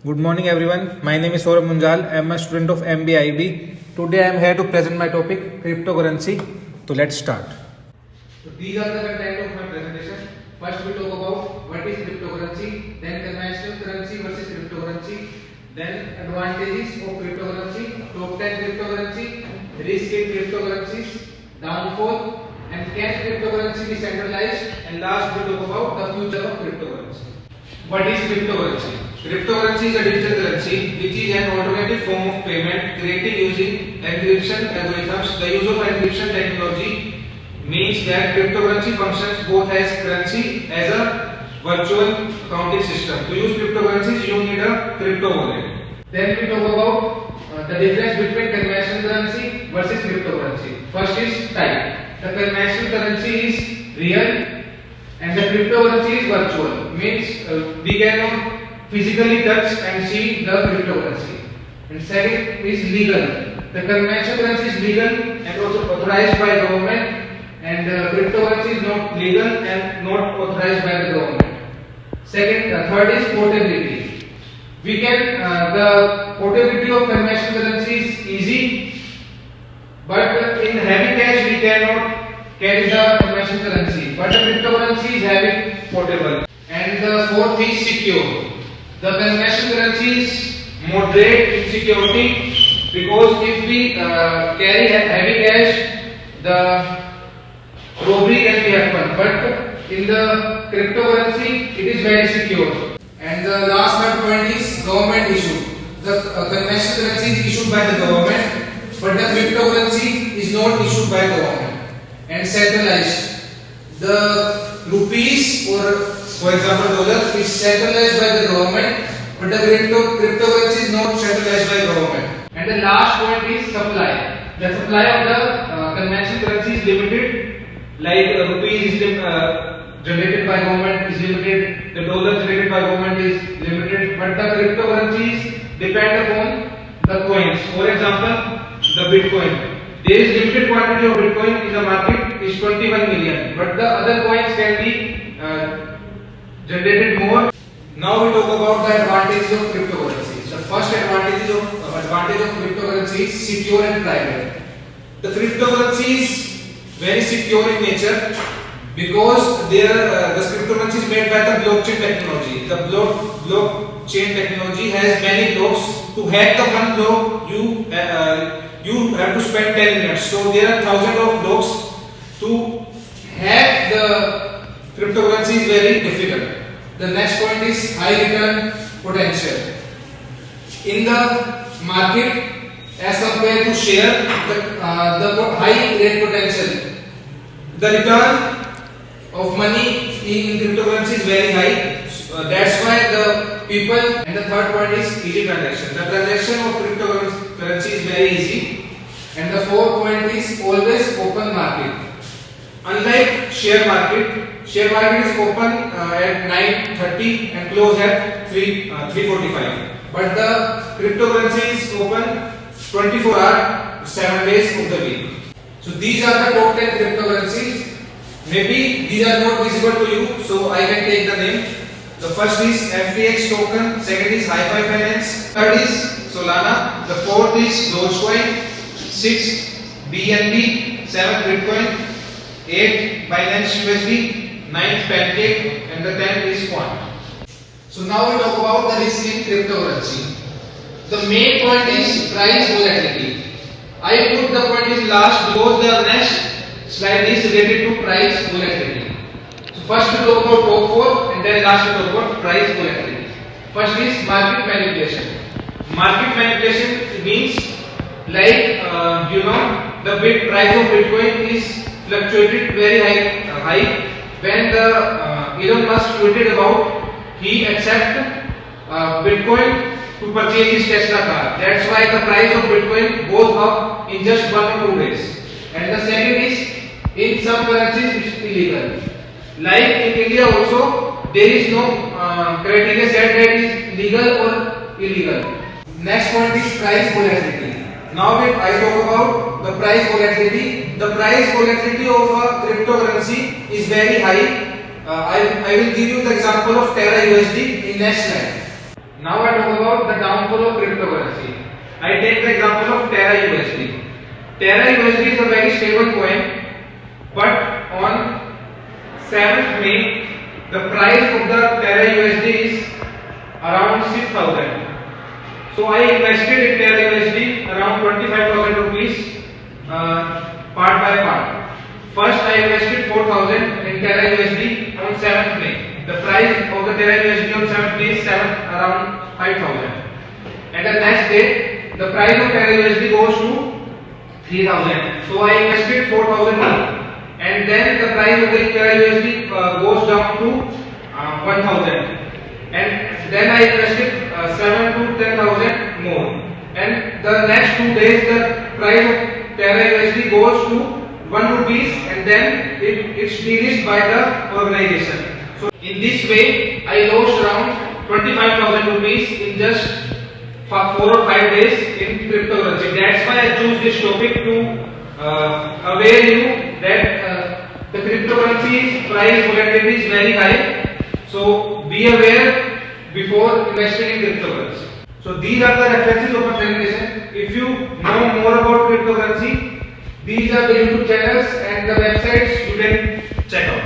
Good morning everyone. My name is Saurabh Munjal. I am a student of MBIB. Today I am here to present my topic cryptocurrency. So let's start. So these are the content of my presentation. First we talk about what is cryptocurrency, then conventional currency versus cryptocurrency, then advantages of cryptocurrency, top 10 cryptocurrency, risk in cryptocurrencies, downfall, and can cryptocurrency be centralized, and last we talk about the future of cryptocurrency. What is cryptocurrency? Cryptocurrency is a digital currency which is an alternative form of payment created using encryption algorithms. The use of encryption technology means that cryptocurrency functions both as currency as a virtual accounting system. To use cryptocurrencies, you need a crypto wallet. Then we talk about the difference between conventional currency versus cryptocurrency. First is type. The conventional currency is real and the cryptocurrency is virtual. Means we cannot physically touch and see the cryptocurrency. And second is legal. The conventional currency is legal and also authorized by government, and cryptocurrency is not legal and not authorized by the government. Third is portability. We can the portability of conventional currency is easy, but in heavy cash we cannot carry the conventional currency. But the cryptocurrency is heavy portable. And the fourth is secure. The conventional currency is moderate in security because if we carry heavy cash, the robbery can be happen. But in the cryptocurrency, it is very secure. And the last third point is government issue. The conventional currency is issued by the government, but the cryptocurrency is not issued by government and centralized. The rupees or for example dollar is centralized by the government, but the cryptocurrency is not centralized by government. And the last point is supply. The supply of the conventional currency is limited, like rupees is generated by government is limited, the dollar generated by government is limited, but the cryptocurrencies depend upon the coins. For example, the Bitcoin. There is limited quantity of Bitcoin in the market is 21 million, but the other coins can be generated more. Now we talk about the advantages of cryptocurrencies. The first advantage of cryptocurrency is secure and private. The cryptocurrency is very secure in nature because the cryptocurrency is made by the blockchain technology. The blockchain technology has many blocks. To hack the one block, you have to spend 10 minutes. So there are thousands of blocks. To hack the cryptocurrency is very difficult. The next point is high return potential. In the market, as compared to share, the high rate potential. The return of money in cryptocurrency is very high. That's why the people. And the third point is easy transaction. The transaction of cryptocurrency is very easy. And the fourth point is always open market. Unlike share market is open at 9:30 and close at 3:45. But the cryptocurrency is open 24 hours, 7 days of the week. So these are the top 10 cryptocurrencies. Maybe these are not visible to you, so I can take the name. The first is FTX token, second is HiFi Finance, third is Solana, the fourth is Dogecoin, 6 BNB, 7 Bitcoin, 8 Binance USD, 9th Pancake, and the 10th is Quant. So now we talk about the risk in cryptocurrency. The main point is price volatility. I put the point is last because the next slide is related to price volatility. So first we talk about top 4 and then last we talk about price volatility. First is market manipulation. Market manipulation means like the price of Bitcoin is fluctuated very high when the Elon Musk tweeted about he accept Bitcoin to purchase his Tesla car. That's why the price of Bitcoin goes up in just 1 or 2 days. And the second is in some currencies it's illegal. Like in India also there is no criteria said that is legal or illegal. Next point is price volatility. Now when I talk about the price volatility, the price volatility of a cryptocurrency is very high. I will give you the example of Terra USD in next slide. Now I talk about the downfall of cryptocurrency. I take the example of Terra USD. Terra USD is a very stable coin, but on 7th May, the price of the Terra USD is around 6,000. So I invested in Terra USD around 25,000 rupees part by part. First I invested 4,000 in Terra USD on 7th May. The price of the Terra USD on 7th May is around 5,000. And the next day, the price of Terra USD goes to 3,000. So I invested 4,000 more. And then the price of the Terra USD goes down to 1,000. And then I invested 7 to 10,000 more. And the next 2 days, the price of Terra USD goes to 1 rupees, and then it's delisted by the organization. So in this way, I lost around 25,000 rupees in just 4 or 5 days in cryptocurrency. That's why I choose this topic to aware you that the cryptocurrency price volatility is very high. So be aware before investing in cryptocurrency. So these are the references of my presentation. If you know more about cryptocurrency, these are the YouTube channels and the websites you can check out.